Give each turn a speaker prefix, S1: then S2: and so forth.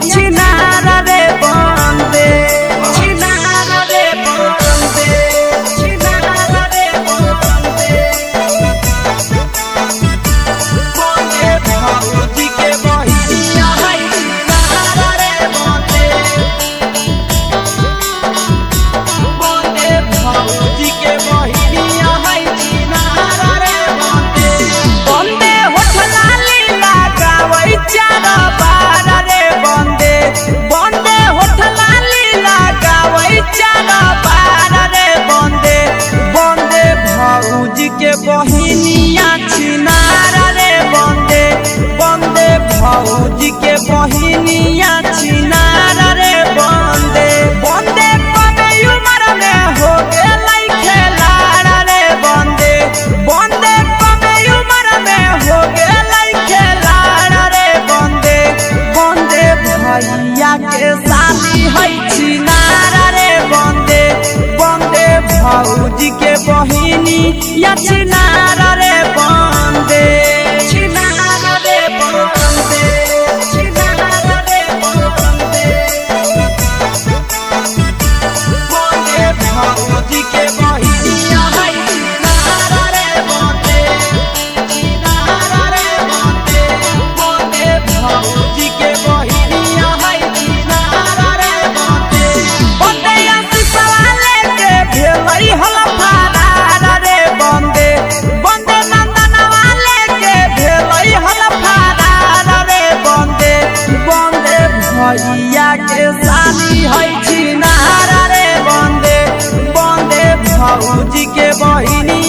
S1: छिनार रे बंदे छिनार रे बंदे छिनार रे बंदे बंदे भौजी के बहिनिया है छिनार रे बंदे बंदे भौजी के बहिनिया है छिनार रे बंदे बंदे होठ लाली लगावै चार बार रे बंदे बंदे होठ लाली लगावै चार बार रे बंदे बंदे भौजी के बहिनिया छिनार रे बंदे बंदे भौजी के बहिनिया छिनार रे बंदे बंदे कमे उमर में हो गेलै खेलाड़ रे बंदे बंदे कमे उमर में हो गेलै खेलाड़ रे बंदे बंदे भैया के साली है छिनार रे बंदे बंदे भौजी के बहिनी या छिनार रे बंदे छिनार रे बंदे छिनार रे बंदे बंदे भौजी के बहिनिया है छिनार रे बंदे छिनार रे बंदे बंदे भौजी के बहिनिया है छिनार रे बंदे बंदे आशीषवा लेके भेलै हलफारार रे बंदे बंदे नंदनवा लेके भेलै हलफारार रे बंदे बंदे भैया के साली है छिनार रे बंदे बंदे भौजी के बहिनी